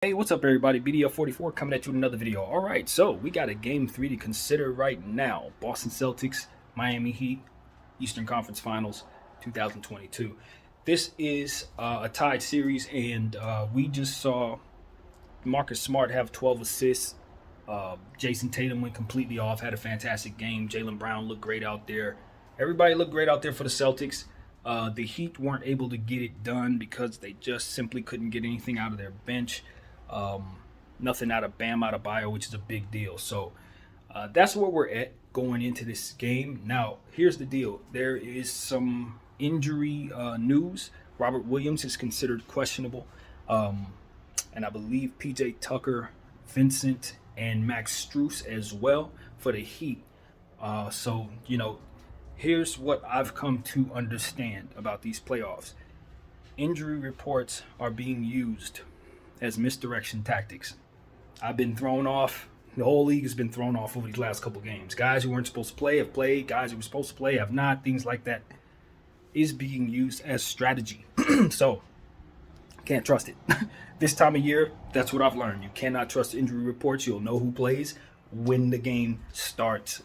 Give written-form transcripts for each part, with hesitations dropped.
Hey, what's up, everybody? BDL44 coming at you with another video. All right, so we got a game three to consider right now. Boston Celtics, Miami Heat, Eastern Conference Finals 2022. This is a tied series, and we just saw Marcus Smart have 12 assists. Jason Tatum went completely off, had a fantastic game. Jaylen Brown looked great out there. Everybody looked great out there for the Celtics. The Heat weren't able to get it done because they just simply couldn't get anything out of their bench. Um, Nothing out of Bam Adebayo, which is a big deal. So that's where we're at going into this game. Now, here's the deal. There is some injury news. Robert Williams is considered questionable. Um, and I believe PJ Tucker, Vincent, and Max Strus as well for the Heat. So, here's what I've come to understand about these playoffs. Injury reports are being used as misdirection tactics. I've been thrown off. The whole league has been thrown off over these last couple games. Guys who weren't supposed to play have played. Guys who were supposed to play have not. Things like that is being used as strategy. So, can't trust it. This time of year, that's what I've learned. You cannot trust injury reports. You'll know who plays when the game starts.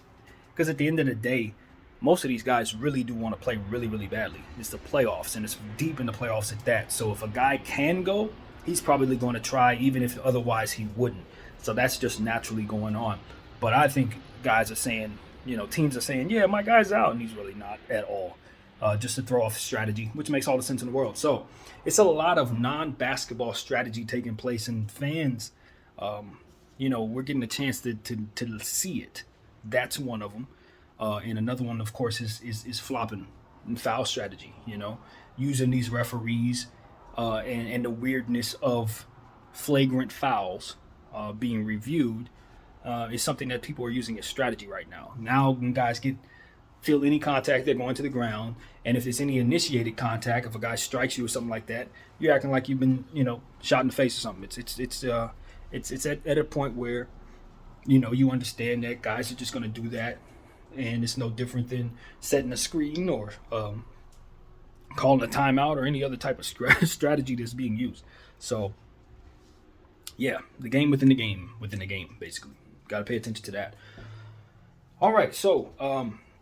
Because at the end of the day, most of these guys really do want to play really, really badly. It's the playoffs, and it's deep in the playoffs at that. So if a guy can go, he's probably going to try, even if otherwise he wouldn't. So that's just naturally going on. But I think guys are saying, teams are saying, yeah, my guy's out, and he's really not at all. Just to throw off strategy, which makes all the sense in the world. So it's a lot of non-basketball strategy taking place, and fans, we're getting a chance to see it. That's one of them. And another one, of course, is flopping and foul strategy, using these referees and the weirdness of flagrant fouls being reviewed is something that people are using as strategy right now. Now, when guys feel any contact, they're going to the ground. And if it's any initiated contact, if a guy strikes you or something like that, you're acting like you've been, shot in the face or something. It's at a point where, you understand that guys are just going to do that. And it's no different than setting a screen or calling a timeout or any other type of strategy that's being used. So, yeah, the game within the game, basically. Got to pay attention to that. All right, so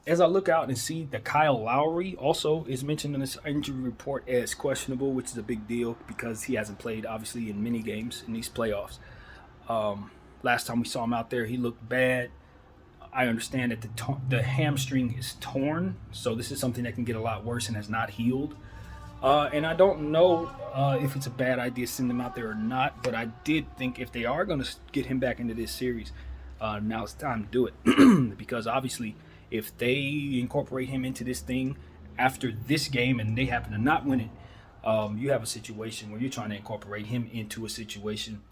as I look out and see that Kyle Lowry also is mentioned in this injury report as questionable, which is a big deal because he hasn't played, obviously, in many games in these playoffs. Last time we saw him out there, he looked bad. I understand that the hamstring is torn, so this is something that can get a lot worse and has not healed. And I don't know if it's a bad idea to send him out there or not, but I did think if they are going to get him back into this series, now it's time to do it. Because obviously, if they incorporate him into this thing after this game and they happen to not win it, you have a situation where you're trying to incorporate him into a situation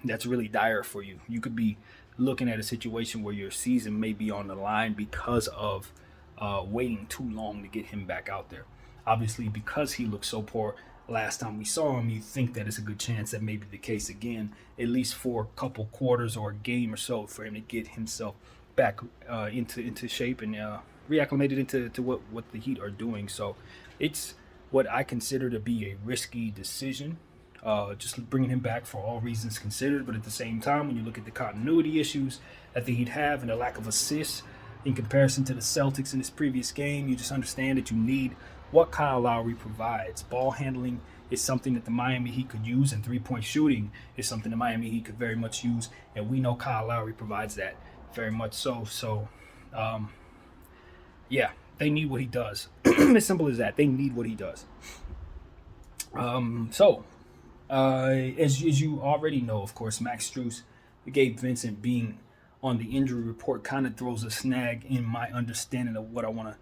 that's really dire for you. You could be looking at a situation where your season may be on the line because of waiting too long to get him back out there. Obviously, because he looked so poor last time we saw him, you think that it's a good chance that may be the case again, at least for a couple quarters or a game or so, for him to get himself back into shape and reacclimated into what the Heat are doing. So it's what I consider to be a risky decision. Just bringing him back for all reasons considered. But at the same time, when you look at the continuity issues that the Heat have and the lack of assists in comparison to the Celtics in this previous game, you just understand that you need what Kyle Lowry provides. Ball handling is something that the Miami Heat could use, and three-point shooting is something the Miami Heat could very much use. And we know Kyle Lowry provides that very much so. So, yeah, they need what he does. As simple as that. They need what he does. As you already know, of course, Max Strus, Gabe Vincent being on the injury report kind of throws a snag in my understanding of what I want to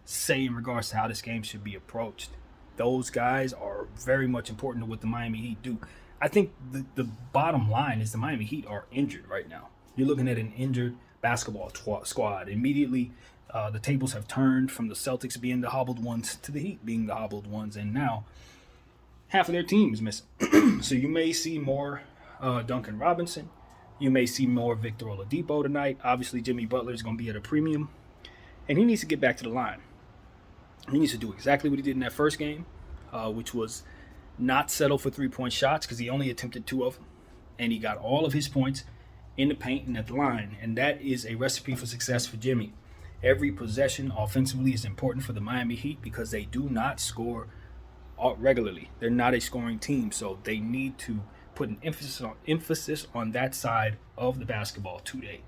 say in regards to how this game should be approached. Those guys are very much important to what the Miami Heat do. I think the bottom line is the Miami Heat are injured right now. You're looking at an injured basketball squad. Immediately, the tables have turned from the Celtics being the hobbled ones to the Heat being the hobbled ones, and now half of their team is missing. So you may see more Duncan Robinson. You may see more Victor Oladipo tonight. Obviously, Jimmy Butler is going to be at a premium. And he needs to get back to the line. He needs to do exactly what he did in that first game, which was not settle for 3-point shots because he only attempted 2 of them, and he got all of his points in the paint and at the line, and that is a recipe for success for Jimmy. Every possession offensively is important for the Miami Heat because they do not score regularly. They're not a scoring team, so they need to put an emphasis on that side of the basketball today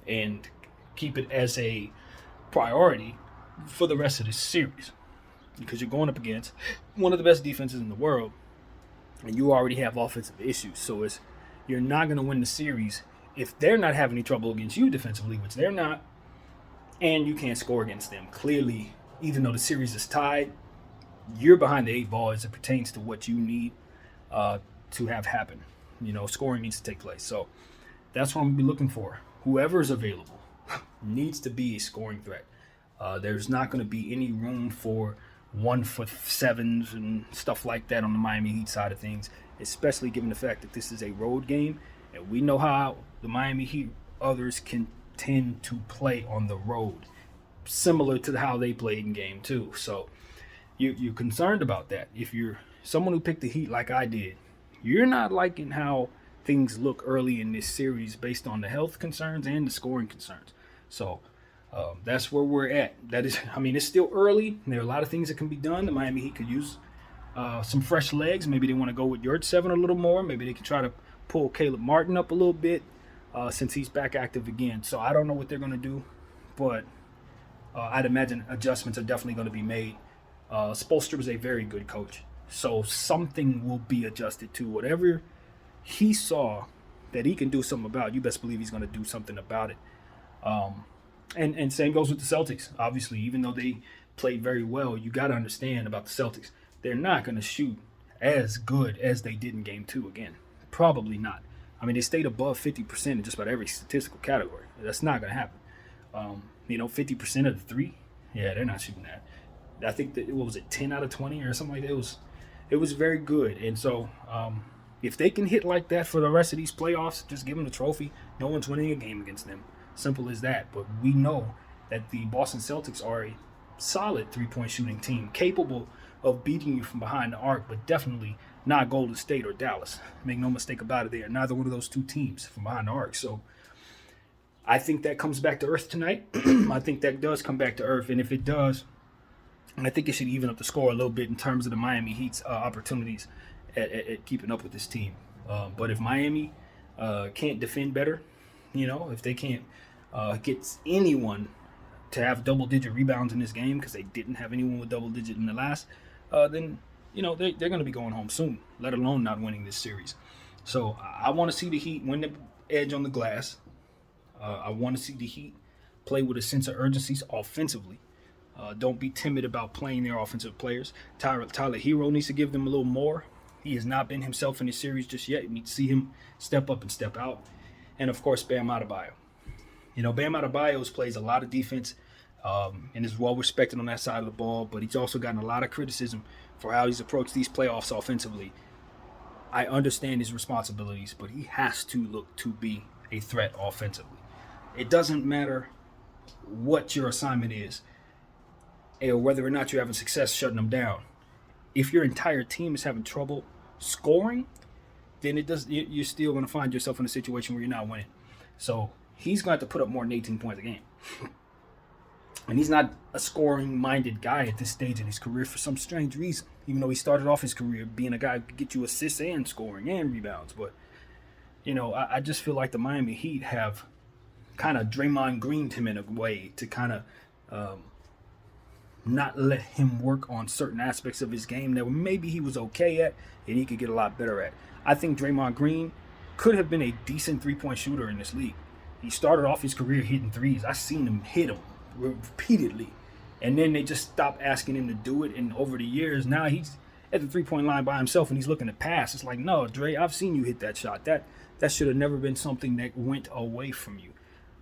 and keep it as a priority for the rest of this series, because you're going up against one of the best defenses in the world and you already have offensive issues. So you're not going to win the series if they're not having any trouble against you defensively, which they're not, and you can't score against them. Clearly, even though the series is tied, you're behind the 8 ball as it pertains to what you need to have happen. Scoring needs to take place. So that's what I'm going to be looking for. Whoever's available needs to be a scoring threat. There's not going to be any room for 1-for-7s and stuff like that on the Miami Heat side of things, especially given the fact that this is a road game, and we know how the Miami Heat others can tend to play on the road, similar to how they played in Game 2. So you're concerned about that. If you're someone who picked the Heat like I did, you're not liking how things look early in this series based on the health concerns and the scoring concerns. So that's where we're at. It's still early. There are a lot of things that can be done. The Miami Heat could use some fresh legs. Maybe they want to go with Yurtseven a little more. Maybe they can try to pull Caleb Martin up a little bit since he's back active again. So I don't know what they're going to do, but I'd imagine adjustments are definitely going to be made. Spoelstra is a very good coach, so something will be adjusted to whatever he saw that he can do something about. You best believe he's going to do something about it. And same goes with the Celtics. Obviously, even though they played very well, you got to understand about the Celtics. They're not going to shoot as good as they did in Game 2 again. Probably not. They stayed above 50% in just about every statistical category. That's not going to happen. 50% of the three, yeah, they're not shooting that. I think that, what was it, 10 out of 20 or something like that? It was very good. And so if they can hit like that for the rest of these playoffs, just give them the trophy. No one's winning a game against them. Simple as that. But we know that the Boston Celtics are a solid 3-point shooting team, capable of beating you from behind the arc, but definitely not Golden State or Dallas. Make no mistake about it, they are neither one of those two teams from behind the arc. So I think that comes back to earth tonight. I think that does come back to earth, and if it does, I think it should even up the score a little bit in terms of the Miami Heat's opportunities at keeping up with this team. But if Miami can't defend better, if they can't get anyone to have double-digit rebounds in this game, because they didn't have anyone with double-digit in the last, then they're going to be going home soon, let alone not winning this series. So I want to see the Heat win the edge on the glass. I want to see the Heat play with a sense of urgency offensively. Don't be timid about playing their offensive players. Tyler Hero needs to give them a little more. He has not been himself in this series just yet. You need to see him step up and step out. And, of course, Bam Adebayo. Bam Adebayo plays a lot of defense and is well-respected on that side of the ball, but he's also gotten a lot of criticism for how he's approached these playoffs offensively. I understand his responsibilities, but he has to look to be a threat offensively. It doesn't matter what your assignment is or whether or not you're having success shutting them down. If your entire team is having trouble scoring, then you're still going to find yourself in a situation where you're not winning. So he's going to have to put up more than 18 points a game. And he's not a scoring-minded guy at this stage in his career for some strange reason, even though he started off his career being a guy who could get you assists and scoring and rebounds. But, I just feel like the Miami Heat have kind of Draymond Greened him in a way to kind of not let him work on certain aspects of his game that maybe he was okay at and he could get a lot better at. I think Draymond Green could have been a decent three-point shooter in this league. He started off his career hitting threes. I've seen him hit them repeatedly. And then they just stopped asking him to do it. And over the years, now he's at the three-point line by himself and he's looking to pass. It's like, no, Dre, I've seen you hit that shot. That should have never been something that went away from you.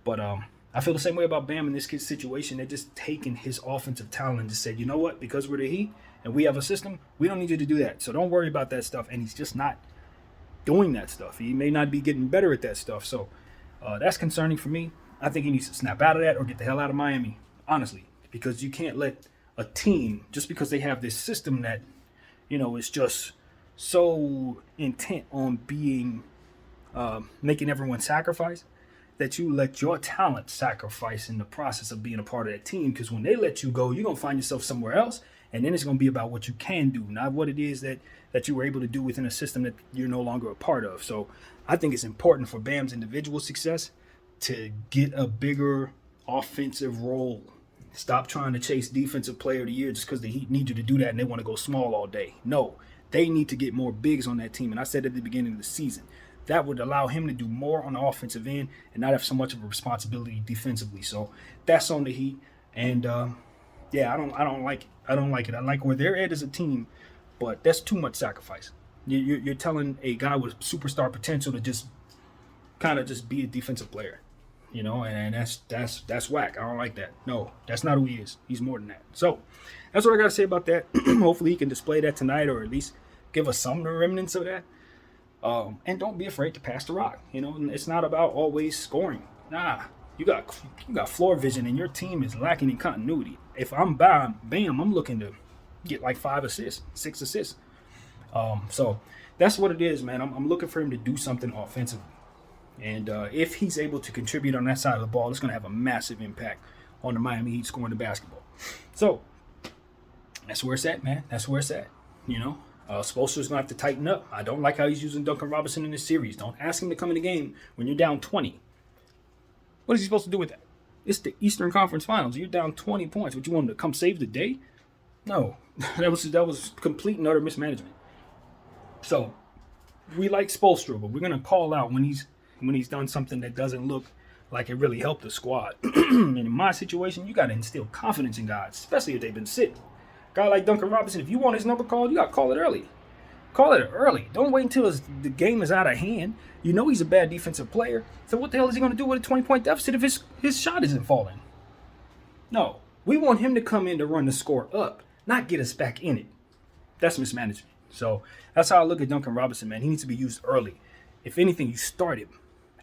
But I feel the same way about Bam in this kid's situation. They're just taking his offensive talent and just said, you know what, because we're the Heat and we have a system, we don't need you to do that. So don't worry about that stuff. And he's just not doing that stuff. He may not be getting better at that stuff. So that's concerning for me. I think he needs to snap out of that or get the hell out of Miami, honestly, because you can't let a team, just because they have this system that, is just so intent on being making everyone sacrifice that you let your talent sacrifice in the process of being a part of that team. Because when they let you go, you're gonna find yourself somewhere else, and then it's gonna be about what you can do, not what it is that you were able to do within a system that you're no longer a part of. So I think it's important for Bam's individual success to get a bigger offensive role. Stop trying to chase defensive player of the year just because the Heat need you to do that and they want to go small all day. No, they need to get more bigs on that team. And I said at the beginning of the season, that would allow him to do more on the offensive end and not have so much of a responsibility defensively. So that's on the Heat. And yeah, I don't like it. I don't like it. I like where they're at as a team, but that's too much sacrifice. You're telling a guy with superstar potential to just kind of just be a defensive player, and that's whack. I don't like that. No, that's not who he is. He's more than that. So that's what I got to say about that. Hopefully he can display that tonight, or at least give us some remnants of that. And don't be afraid to pass the rock. It's not about always scoring. Nah, you got floor vision, and your team is lacking in continuity. If I'm Bam, I'm looking to get like 5 assists, 6 assists. So that's what it is, man. I'm looking for him to do something offensively. And if he's able to contribute on that side of the ball, it's going to have a massive impact on the Miami Heat scoring the basketball. So that's where it's at, man. That's where it's at. Spoelstra's going to have to tighten up. I don't like how he's using Duncan Robinson in this series. Don't ask him to come in the game when you're down 20. What is he supposed to do with that? It's the Eastern Conference Finals. You're down 20 points. Would you want him to come save the day? No. That was complete and utter mismanagement. So we like Spoelstra, but we're going to call out when he's done something that doesn't look like it really helped the squad. And in my situation, you got to instill confidence in guys, especially if they've been sitting. Guy like Duncan Robinson, if you want his number called, you got to call it early. Call it early. Don't wait until the game is out of hand. You know he's a bad defensive player. So what the hell is he going to do with a 20-point deficit if his shot isn't falling? No. We want him to come in to run the score up, not get us back in it. That's mismanagement. So that's how I look at Duncan Robinson, man. He needs to be used early. If anything, you start him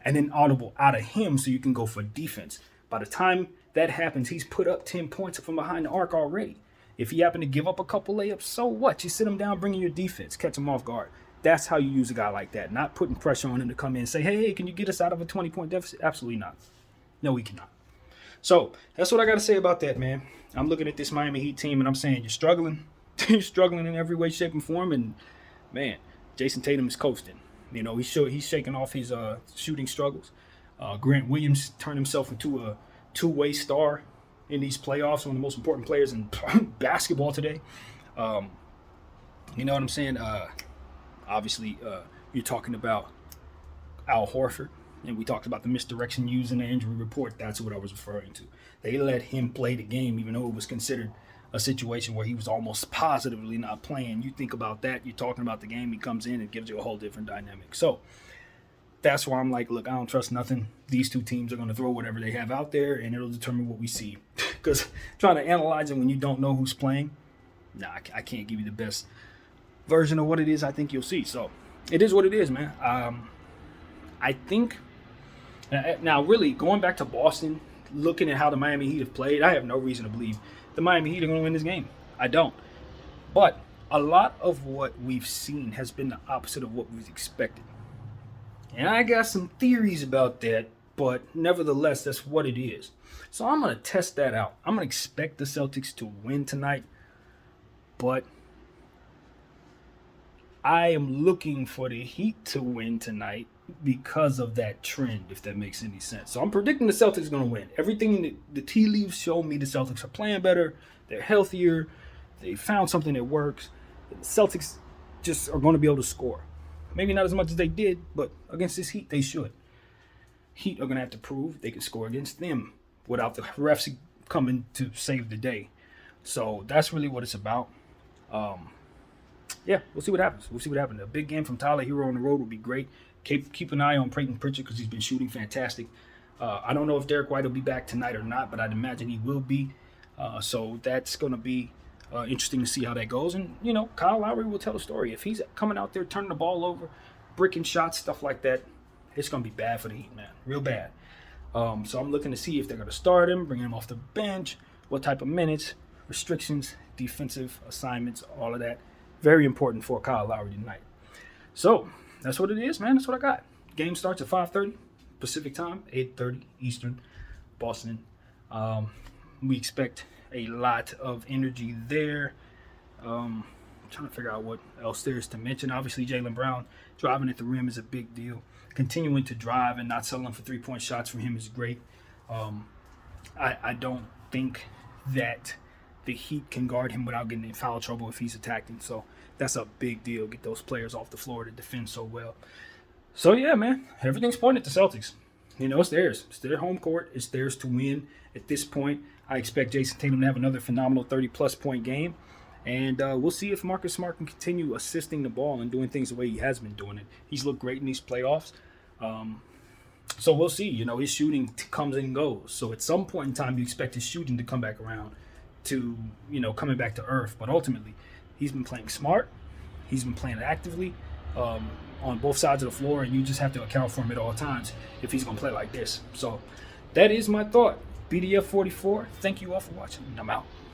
and then audible out of him so you can go for defense. By the time that happens, he's put up 10 points from behind the arc already. If he happened to give up a couple layups, so what? You sit him down, bring in your defense, catch him off guard. That's how you use a guy like that, not putting pressure on him to come in and say, hey, can you get us out of a 20-point deficit? Absolutely not. No, we cannot. So that's what I got to say about that, man. I'm looking at this Miami Heat team, and I'm saying you're struggling. You're struggling in every way, shape, and form. And, man, Jason Tatum is coasting. He's shaking off his shooting struggles. Grant Williams turned himself into a two-way star in these playoffs, one of the most important players in basketball today. You know what I'm saying? Obviously, you're talking about Al Horford, and we talked about the misdirection used in the injury report. That's what I was referring to. They let him play the game, even though it was considered a situation where he was almost positively not playing. You think about that, you're talking about the game, he comes in and gives you a whole different dynamic. So that's why I'm like, look, I don't trust nothing. These two teams are going to throw whatever they have out there, and it'll determine what we see. Because trying to analyze it when you don't know who's playing, I can't give you the best version of what it is I think you'll see. So it is what it is, man. I think, now really, going back to Boston, looking at how the Miami Heat have played, I have no reason to believe the Miami Heat are going to win this game. I don't. But a lot of what we've seen has been the opposite of what we've expected. And I got some theories about that, but nevertheless, that's what it is. So I'm going to test that out. I'm going to expect the Celtics to win tonight, but I am looking for the Heat to win tonight because of that trend, if that makes any sense. So I'm predicting the Celtics are going to win. Everything that the tea leaves show me the Celtics are playing better. They're healthier. They found something that works. The Celtics just are going to be able to score. Maybe not as much as they did, but against this Heat, they should. Heat are going to have to prove they can score against them without the refs coming to save the day. So that's really what it's about. Yeah, we'll see what happens. A big game from Tyler Hero on the road would be great. Keep an eye on Peyton Pritchard because he's been shooting fantastic. I don't know if Derek White will be back tonight or not, but I'd imagine he will be. So that's going to be interesting to see how that goes. And, Kyle Lowry will tell a story. If he's coming out there turning the ball over, bricking shots, stuff like that, it's going to be bad for the Heat, man. Real bad. So I'm looking to see if they're going to start him, bring him off the bench, what type of minutes, restrictions, defensive assignments, all of that. Very important for Kyle Lowry tonight. So that's what it is, man. That's what I got. Game starts at 5:30 Pacific time, 8:30 Eastern, Boston. We expect a lot of energy there. Trying to figure out what else there is to mention. Obviously, Jaylen Brown driving at the rim is a big deal. Continuing to drive and not settling for three-point shots for him is great. I don't think that the Heat can guard him without getting in foul trouble if he's attacking. So that's a big deal. Get those players off the floor to defend so well. So yeah, man, everything's pointed to Celtics. It's theirs. It's their home court. It's theirs to win. At this point, I expect Jason Tatum to have another phenomenal 30-plus point game. And we'll see if Marcus Smart can continue assisting the ball and doing things the way he has been doing it. He's looked great in these playoffs. So we'll see. His shooting comes and goes. So at some point in time, you expect his shooting to come back around to, coming back to earth. But ultimately, he's been playing smart. He's been playing actively on both sides of the floor, and you just have to account for him at all times if he's going to play like this. So that is my thought. BDF 44, thank you all for watching, and I'm out.